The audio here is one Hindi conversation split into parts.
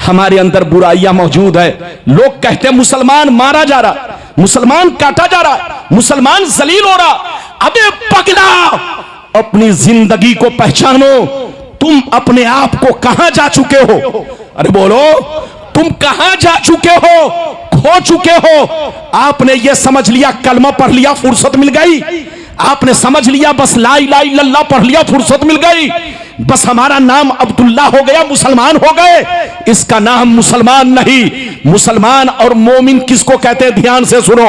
हमारे अंदर बुराइयां मौजूद है। लोग कहते हैं मुसलमान मारा जा रहा, मुसलमान काटा जा रहा, मुसलमान जलील हो रहा। अबे पगला, अपनी जिंदगी को पहचानो। तुम अपने आप को कहां जा चुके हो? अरे बोलो, तुम कहां जा चुके हो? खो चुके हो। आपने ये समझ लिया कलमा पढ़ लिया फुर्सत मिल गई, आपने समझ लिया बस ला इलाहा इल्लल्लाह पढ़ लिया फुर्सत मिल गई, बस हमारा नाम अब्दुल्ला हो गया मुसलमान हो गए। इसका नाम मुसलमान नहीं। मुसलमान और मोमिन किसको कहते हैं? ध्यान से सुनो।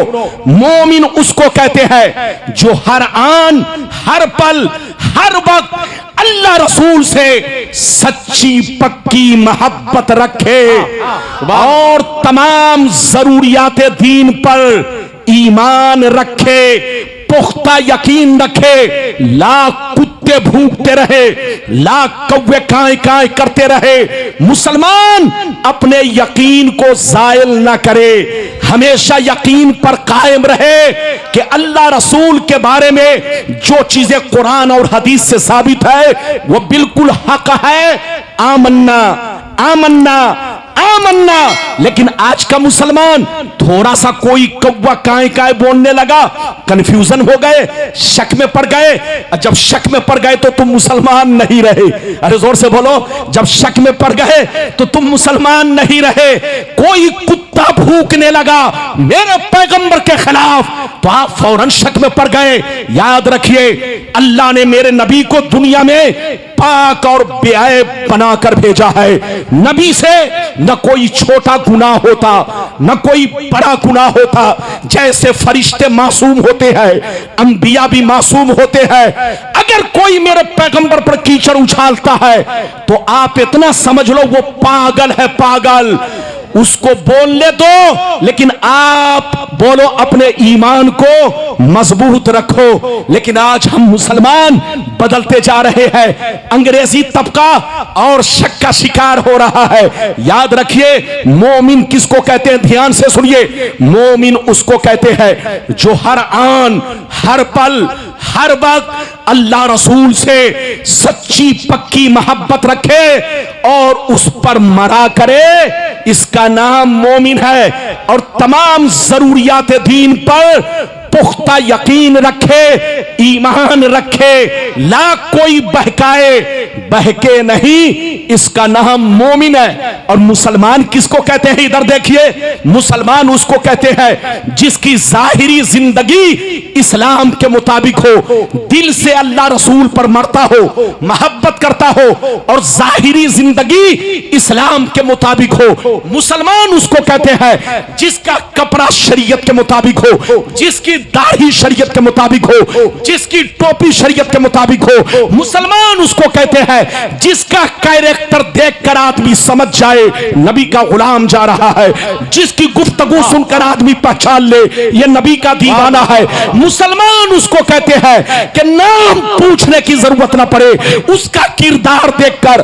मोमिन उसको कहते हैं जो हर आन, हर पल, हर वक्त अल्लाह रसूल से सच्ची पक्की मोहब्बत रखे और तमाम जरूरियाते दीन पर ईमान रखे, पुख्ता यकीन रखे। लाख कुत्ते भूखते रहे, लाख कौवे काए काए करते रहे, मुसलमान अपने यकीन को जायल ना करे, हमेशा यकीन पर कायम रहे कि अल्लाह रसूल के बारे में जो चीजें कुरान और हदीस से साबित है वो बिल्कुल हक है। आमन्ना आमन्ना आमन्ना। लेकिन आज का मुसलमान थोड़ा सा कोई कौवा काए काए बोलने लगा, कंफ्यूजन हो गए, शक में पड़ गए। जब शक में पड़ गए तो तुम मुसलमान नहीं रहे। अरे जोर से बोलो, जब शक में पड़ गए तो तुम मुसलमान नहीं रहे। कोई कुत्ता भूखने लगा मेरे पैगंबर के खिलाफ तो आप फौरन शक में पड़ गए। याद रखिए, अल्लाह ने मेरे नबी को दुनिया में पाक और बेऐब बनाकर भेजा है। नबी से न कोई छोटा गुनाह होता, न कोई बड़ा गुनाह होता। जैसे फरिश्ते मासूम होते हैं, अंबिया भी मासूम होते हैं। अगर कोई मेरे पैगंबर पर कीचड़ उछालता है तो आप इतना समझ लो वो पागल है, पागल। उसको बोलने दो, लेकिन आप बोलो अपने ईमान को मजबूत रखो। लेकिन आज हम मुसलमान बदलते जा रहे हैं, अंग्रेजी तबका और शक का शिकार हो रहा है। याद रखिए, मोमिन किसको कहते हैं? ध्यान से सुनिए। मोमिन उसको कहते हैं जो हर आन, हर पल, हर वक्त अल्लाह रसूल से सच्ची पक्की मोहब्बत रखे और उस पर मरा करे। इसका नाम मोमिन है। और तमाम जरूरियात दीन पर पुख्ता यकीन रखे, ईमान रखे, लाख कोई बहकाए बहके नहीं, इसका नाम मोमिन है। और मुसलमान किसको कहते हैं? इधर देखिए, मुसलमान उसको कहते हैं जिसकी जाहिरी जिंदगी इस्लाम के मुताबिक हो, दिल से अल्लाह रसूल पर मरता हो, मोहब्बत करता हो और जाहिरी जिंदगी इस्लाम के मुताबिक हो। मुसलमान उसको कहते हैं जिसका कपड़ा शरीयत के मुताबिक हो, जिसकी दाढ़ी शरीयत के मुताबिक हो, जिसकी टोपी शरीयत के मुताबिक हो। मुसलमान उसको कहते हैं जिसका कैरेक्टर देखकर आदमी समझ जाए नबी का गुलाम जा रहा है, जिसकी गुफ्तगू सुनकर आदमी पहचान ले ये नबी का दीवाना है। मुसलमान उसको कहते हैं कि नाम पूछने की जरूरत ना पड़े, उसका किरदार देखकर,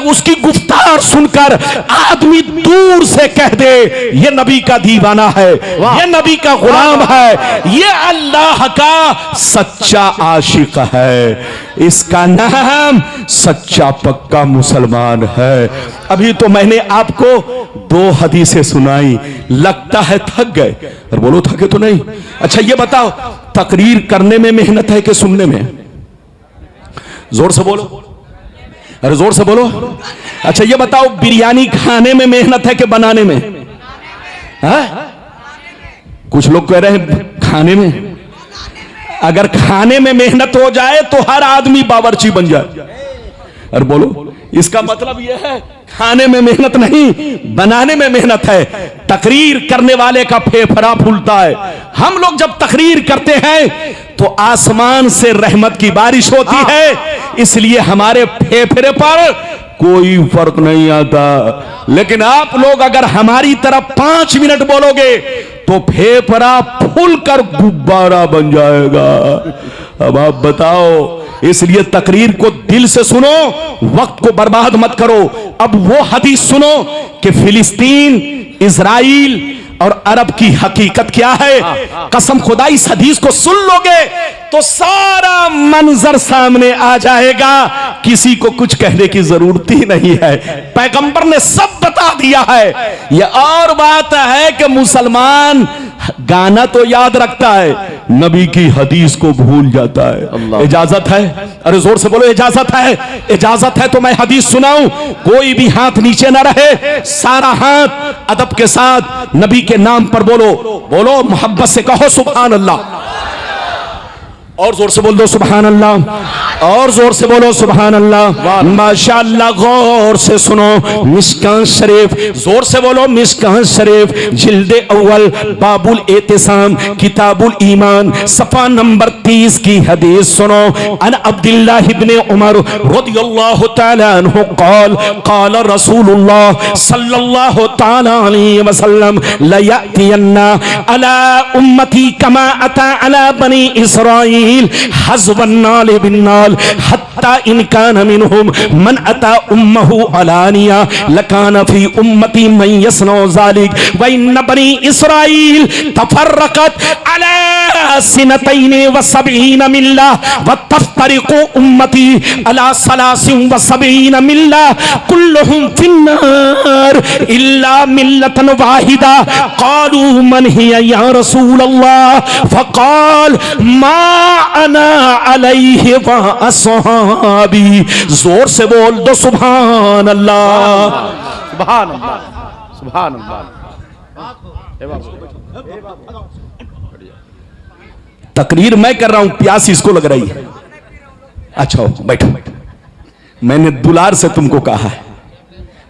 उसकी गुफ्तार सुनकर आदमी दूर से कह दे ये नबी का दीवाना है, ये नबी का गुलाम है, ये अल्लाह का सच्चा आशिक है। इसका नाम सच्चा पक्का मुसलमान है। अभी तो मैंने आपको 2 हदीसें सुनाई, लगता है थक गए। और बोलो थके तो नहीं? अच्छा ये बताओ, तकरीर करने में मेहनत है कि सुनने में? जोर से बोलो, अरे जोर से बोलो। अच्छा ये बताओ, बिरयानी खाने में मेहनत है कि बनाने में? हाँ? कुछ लोग कह रहे हैं खाने में। अगर खाने में मेहनत हो जाए तो हर आदमी बावर्ची बन जाए। और बोलो, इसका मतलब यह है खाने में मेहनत नहीं, बनाने में मेहनत है। तकरीर करने वाले का फेफड़ा फूलता है। हम लोग जब तकरीर करते हैं तो आसमान से रहमत की बारिश होती है, इसलिए हमारे फेफड़े पर कोई फर्क नहीं आता। लेकिन आप लोग अगर हमारी तरफ 5 मिनट बोलोगे तो फेफड़ा फूलकर गुब्बारा बन जाएगा। अब आप बताओ, इसलिए तकरीर को दिल से सुनो, वक्त को बर्बाद मत करो। अब वो हदीस सुनो कि फिलिस्तीन, इजराइल और अरब की हकीकत क्या है। कसम खुदा इस हदीस को सुन लोगे तो सारा मंजर सामने आ जाएगा, किसी को कुछ कहने की जरूरत ही नहीं है, पैगंबर ने सब बता दिया है। यह और बात है कि मुसलमान गाना तो याद रखता है, नबी की हदीस को भूल जाता है। इजाजत है? अरे जोर से बोलो इजाजत है। इजाजत है तो मैं हदीस सुनाऊं। कोई भी हाथ नीचे ना रहे, सारा हाथ अदब के साथ नबी के नाम पर बोलो, बोलो मोहब्बत से कहो सुभान अल्लाह, और जोर से बोल दो सुभान अल्लाह, और जोर से बोलो सुभान अल्लाह। माशाअल्लाह, गौर से सुनो मिशकात शरीफ, जोर से बोलो मिशकात शरीफ, जिल्दे अव्वल बाबुल एतिसाम किताबुल ईमान सफा नंबर 30 की हदीस सुनो। अन अब्दुल्लाह इब्ने उमर रदियल्लाहु तआला अन्हु क़ाल क़ाल रसूलुल्लाह सल्लल्लाहु तआला अलैहि वसल्लम ला यातियन्ना अला उम्मती कमा अता अला बनी इस्राईल हज़बन्नाल बिन्नाल हत्ता इन कान मिनहुम मन अता उम्महु अलानिया लकान फी उम्मती मन यसनौ ज़ालिक व इन बनी इस्राईल तफर्रकत अला सिनतैन व सबईन मिल्ला व तफ्तरिकु उम्मती अला सलासिन व सबईन मिल्ला कुल्लुहुम फिन्नार इल्ला मिल्लतन वाहिदा क़ालू मन हिया या रसूल अल्लाह फ़क़ाल मा अना अलैहि व अस्हाबी। जोर से बोल दो सुभान अल्लाह, सुभान अल्लाह, सुभान अल्लाह। तकरीर मैं कर रहा हूं, प्यास इसको लग रही है। अच्छा बैठो, मैंने दुलार से तुमको कहा है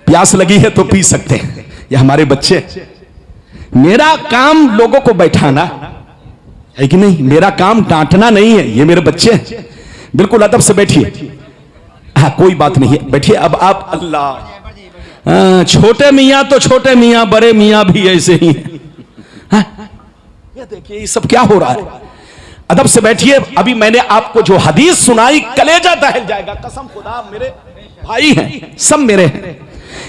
प्यास लगी है तो पी सकते हैं, ये हमारे बच्चे। मेरा काम लोगों को बैठाना है कि नहीं, मेरा काम डांटना नहीं है, ये मेरे बच्चे हैं। बिल्कुल अदब से बैठिए, हाँ कोई बात नहीं है, बैठिए। अब आप अल्लाह, छोटे मियाँ तो छोटे मियाँ, बड़े मियाँ भी ऐसे ही हैं। ये देखिए ये सब क्या हो रहा है, अदब से बैठिए। अभी मैंने आपको जो हदीस सुनाई, कलेजा दहल जाएगा, कसम खुदा मेरे भाई हैं, सब मेरे हैं।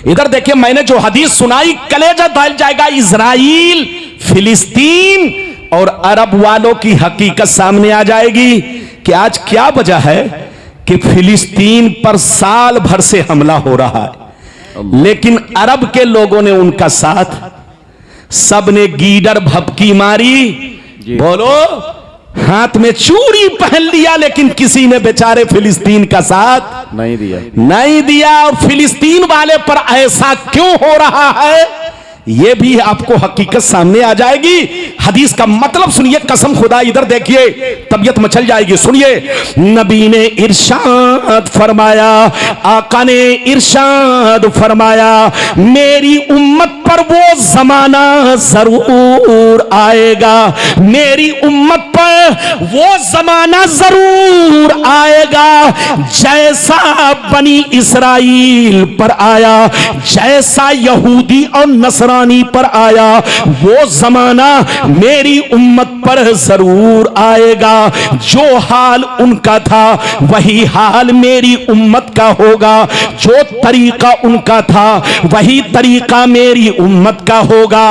इधर देखिए मैंने जो हदीस सुनाई, कलेजा दहल जाएगा। इजराइल, फिलिस्तीन और अरब वालों की हकीकत सामने आ जाएगी कि आज क्या वजह है कि फिलिस्तीन पर साल भर से हमला हो रहा है, लेकिन अरब के लोगों ने उनका साथ, सब ने गीडर भपकी मारी, बोलो हाथ में चूड़ी पहन लिया, लेकिन किसी ने बेचारे फिलिस्तीन का साथ नहीं दिया। और फिलिस्तीन वाले पर ऐसा क्यों हो रहा है, ये भी आपको हकीकत सामने आ जाएगी। हदीस का मतलब सुनिए, कसम खुदा, इधर देखिए तबीयत मचल जाएगी, सुनिए। नबी ने इरशाद फरमाया, आका ने इरशाद फरमाया, मेरी उम्मत पर वो जमाना जरूर आएगा, मेरी उम्मत पर वो जमाना जरूर आएगा जैसा बनी इस्राइल पर आया, जैसा यहूदी और नसरानी पर आया, वो जमाना मेरी उम्मत पर जरूर आएगा। जो हाल उनका था वही हाल मेरी उम्मत का होगा, जो तरीका उनका था वही तरीका मेरी उम्मत का होगा।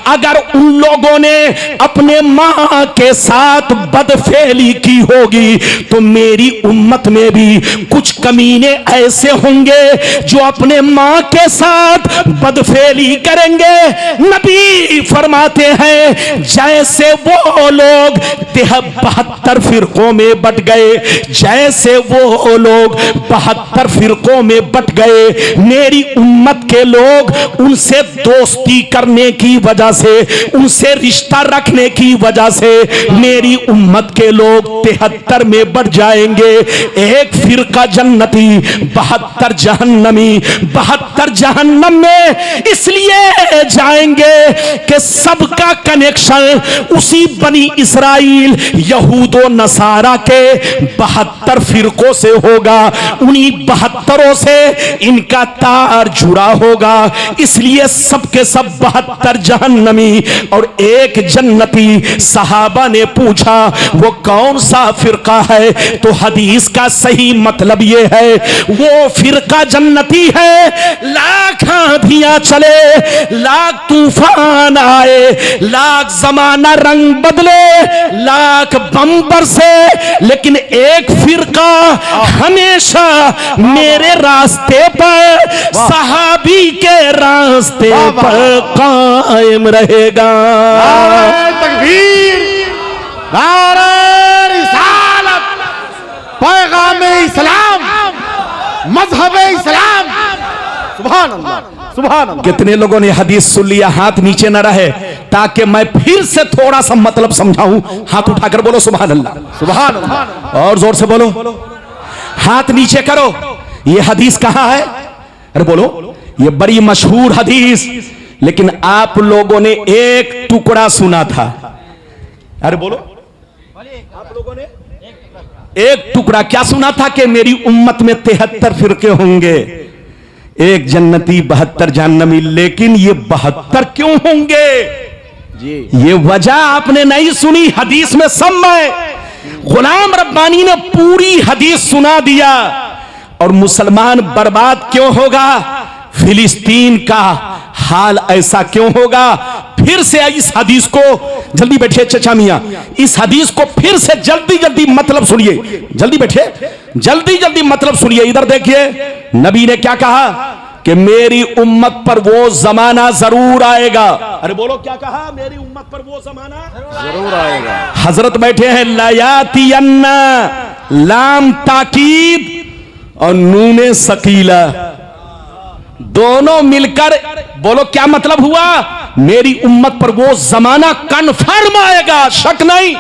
अगर उन लोगों ने अपने मां के साथ बदफेली की होगी तो मेरी उम्मत में भी कुछ कमीने ऐसे होंगे जो अपने मां के साथ बदफेली करेंगे। नबी फरमाते हैं जैसे वो लोग 72 फिरकों में बट गए, जैसे वो लोग 72 फिरकों में बट गए, मेरी उम्मत के लोग उनसे दोस्ती करने की वजह से, उनसे रिश्ता रखने की वजह से मेरी उम्मत के लोग 73 में बढ़ जाएंगे। एक फिरका जन्नती, 72 जहन्नमी, 72 जहन्नम में इसलिए जाएंगे कि सबका कनेक्शन उसी बनी इस्राइल यहूदो नसारा के 72 फिरकों से होगा, उन्हीं 72 से इनका तार जुड़ा होगा। इसलिए सबके के सब 72 जहन्नमी और एक जन्नती। सहाबा ने पूछा वो कौन सा फिरका है? तो हदीस का सही मतलब ये है वो फिरका जन्नती है। लाख आंधियां चले, लाख तूफान आए, लाख जमाना रंग बदले, लाख बम बरसे, लेकिन एक फिरका हमेशा मेरे रास्ते पर, सहाबी के रास्ते पर कायम रहेगा। नारे तकबीर, नारे रिसालत, पैगाम इस्लाम, मजहब इस्लाम। सुभान अल्लाह, सुभान अल्लाह। कितने लोगों ने हदीस सुन लिया? हाथ नीचे न रहे ताकि मैं फिर से थोड़ा सा मतलब समझाऊं। हाथ उठाकर बोलो सुभान अल्लाह, सुभान अल्लाह। और जोर से बोलो। हाथ नीचे करो। ये हदीस कहां है? अरे बोलो। ये बड़ी मशहूर हदीस, लेकिन आप लोगों ने एक टुकड़ा सुना था। अरे बोलो, आप लोगों ने एक टुकड़ा क्या सुना था? कि मेरी उम्मत में 73 फिरके होंगे, एक जन्नती 72 जहन्नमी। लेकिन ये 72 क्यों होंगे? जी, ये वजह आपने नहीं सुनी। हदीस में सब में गुलाम रब्बानी ने पूरी हदीस सुना दिया। और मुसलमान बर्बाद क्यों होगा? फिलिस्तीन का हाल ऐसा क्यों होगा? फिर से इस हदीस को, जल्दी बैठिए चचा मियां, इस हदीस को फिर से जल्दी जल्दी मतलब सुनिए। जल्दी बैठिए, जल्दी जल्दी मतलब सुनिए। इधर देखिए, नबी ने क्या कहा? कि मेरी उम्मत पर वो जमाना जरूर आएगा। अरे बोलो, क्या कहा? मेरी उम्मत पर वो जमाना जरूर आएगा। हजरत बैठे हैं, लयातियन्ना, लाम ताकीद और नूने सकीला, दोनों मिलकर बोलो क्या मतलब हुआ? मेरी उम्मत पर वो जमाना कन्फर्म आएगा, शक नहीं।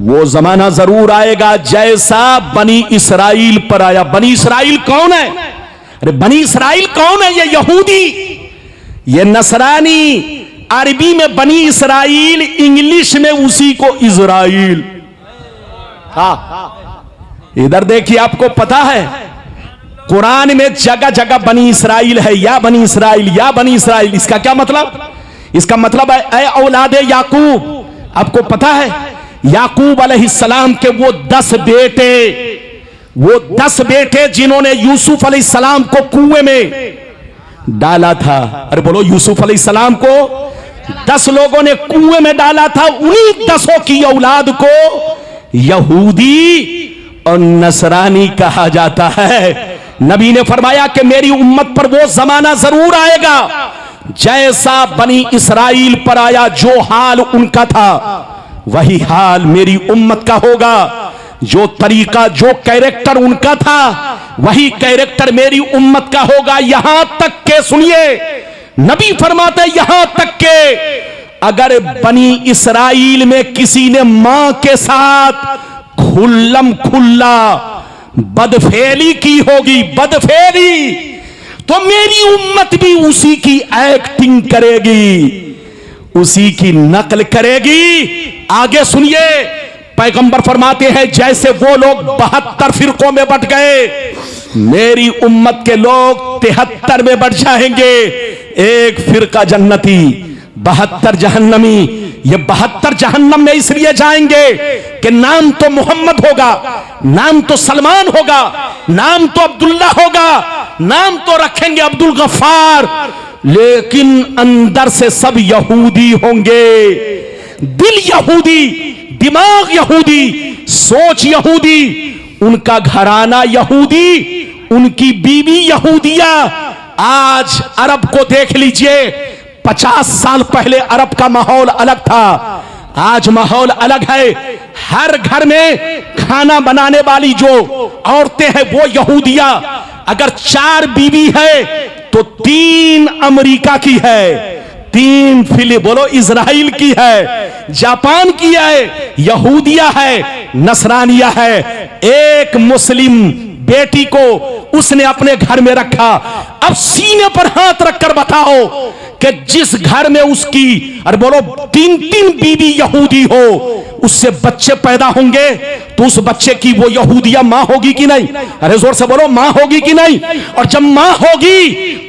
वो जमाना जरूर आएगा जैसा बनी इसराइल पर आया। बनी इसराइल कौन है? अरे बनी इसराइल कौन है? ये यहूदी, ये नसरानी। अरबी में बनी इसराइल, इंग्लिश में उसी को इजराइल। इधर देखिए, आपको पता है कुरान में जगह जगह बनी इसराइल है, या बनी इसराइल, या बनी इसराइल। इसका क्या मतलब? इसका मतलब है ऐ औलादे याकूब। आपको पता है याकूब अलैहिस्सलाम के वो 10 बेटे, वो 10 बेटे जिन्होंने यूसुफ अलैहिस्सलाम को कुएं में डाला था। अरे बोलो, यूसुफ अलैहिस्सलाम को 10 लोगों ने कुएं में डाला था। उन्हीं 10 की औलाद को यहूदी और नसरानी कहा जाता है। नबी ने फरमाया कि मेरी उम्मत पर वो जमाना जरूर आएगा जैसा बनी इसराइल पर आया। जो हाल उनका था वही हाल मेरी उम्मत का होगा। जो तरीका, जो कैरेक्टर उनका था वही कैरेक्टर मेरी उम्मत का होगा। यहां तक के सुनिए, नबी फरमाते यहां तक के अगर बनी इसराइल में किसी ने मां के साथ खुल्लम खुल्ला बदफेली की होगी, बदफेली, तो मेरी उम्मत भी उसी की एक्टिंग करेगी, उसी की नकल करेगी। आगे सुनिए, पैगंबर फरमाते हैं जैसे वो लोग 72 फिरकों में बट गए, मेरी उम्मत के लोग 73 में बट जाएंगे। एक फिरका जन्नती, 72 जहन्नमी। ये 72 जहन्नम में इसलिए जाएंगे कि नाम तो मोहम्मद होगा, नाम तो सलमान होगा, नाम तो अब्दुल्ला होगा, नाम तो रखेंगे अब्दुल गफ्फार, लेकिन अंदर से सब यहूदी होंगे। दिल यहूदी, दिमाग यहूदी, सोच यहूदी, उनका घराना यहूदी, उनकी बीवी यहूदिया। आज अरब को देख लीजिए, 50 साल पहले अरब का माहौल अलग था, आज माहौल अलग है। हर घर में खाना बनाने वाली जो औरतें हैं वो यहूदिया। अगर 4 बीवी है तो 3 अमेरिका की है, 3 बोलो इजराइल की है, जापान की है, यहूदिया है, नसरानिया है। एक मुस्लिम बेटी को उसने अपने घर में रखा। अब सीने पर हाथ रखकर बताओ कि जिस घर में उसकी, अरे बोलो, 3-3 बीवी यहूदी हो, उससे बच्चे पैदा होंगे तो उस बच्चे की वो यहूदिया मां होगी कि नहीं? अरे जोर से बोलो, मां होगी कि नहीं? और जब मां होगी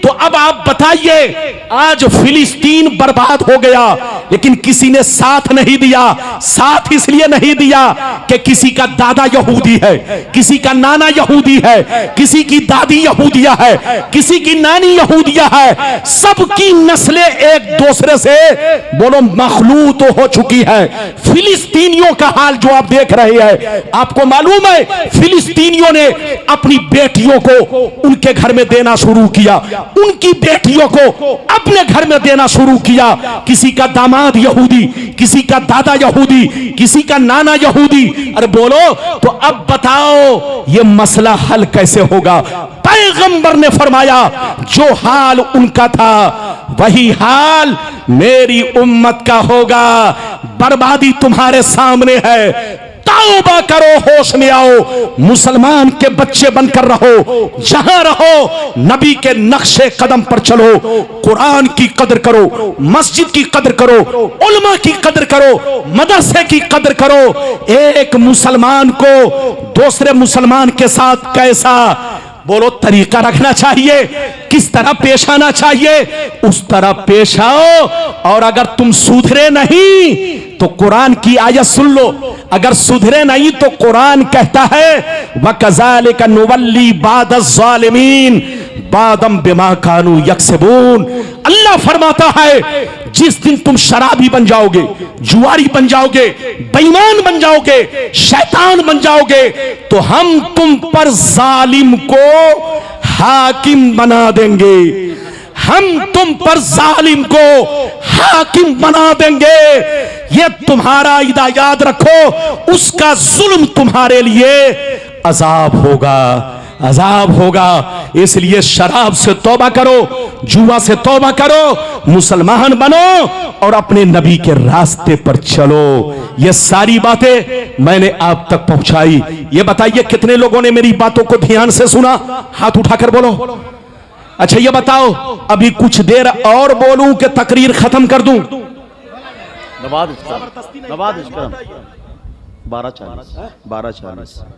तो अब आप बताइए, आज फिलिस्तीन बर्बाद हो गया, लेकिन किसी ने साथ नहीं दिया। साथ इसलिए नहीं दिया कि किसी का दादा यहूदी है, किसी का नाना यहूदी है, किसी की दादी यहूदिया है, किसी की नानी यहूदिया है। सबकी नस्लें एक दूसरे से बोलो मखलूत हो चुकी है। फिलिस्तीनियों का हाल जो आप देख रहे हैं, आपको मालूम है फिलिस्तीनियों ने अपनी बेटियों को उनके घर में देना शुरू किया, उनकी बेटियों को अपने घर में देना शुरू किया। किसी का दामाद यहूदी, किसी का दादा यहूदी, किसी का नाना यहूदी। अरे बोलो, तो अब बताओ ये मसला हल कैसे होगा? पैगंबर ने फरमाया जो हाल उनका था वही हाल मेरी उम्मत का होगा। बर्बादी तुम्हारे सामने है, तौबा करो, होश में आओ, मुसलमान के बच्चे बनकर रहो, जहां रहो नबी के नक्शे कदम पर चलो, कुरान की कदर करो, मस्जिद की कदर करो, उलमा की कदर करो, मदरसे की कदर करो। एक मुसलमान को दूसरे मुसलमान के साथ कैसा बोलो तरीका रखना चाहिए, किस तरह पेश आना चाहिए, उस तरह पेश आओ। और अगर तुम सुधरे नहीं तो कुरान की आयत सुन लो, अगर सुधरे नहीं तो कुरान कहता है वकज़ालिका नुवल्ली बादज़-ज़ालिमीन बादम बिमा कानू यक्सबून। अल्लाह फरमाता है जिस दिन तुम शराबी बन जाओगे, जुआरी बन जाओगे, बेईमान बन जाओगे, शैतान बन जाओगे, तो हम तुम पर जालिम को हाकिम बना देंगे। हम तुम पर जालिम को हाकिम बना देंगे। ये तुम्हारा इदा याद रखो, उसका जुल्म तुम्हारे लिए अजाब होगा, अजाब होगा। इसलिए शराब से तौबा करो, जुआ से तौबा करो, मुसलमान बनो और अपने नबी के रास्ते पर चलो। ये सारी बातें मैंने आप तक पहुंचाई। ये बताइए कितने लोगों ने मेरी बातों को ध्यान से सुना? हाथ उठाकर बोलो। अच्छा ये बताओ, अभी कुछ देर और बोलूं कि तकरीर खत्म कर दूं? नवाज 12:40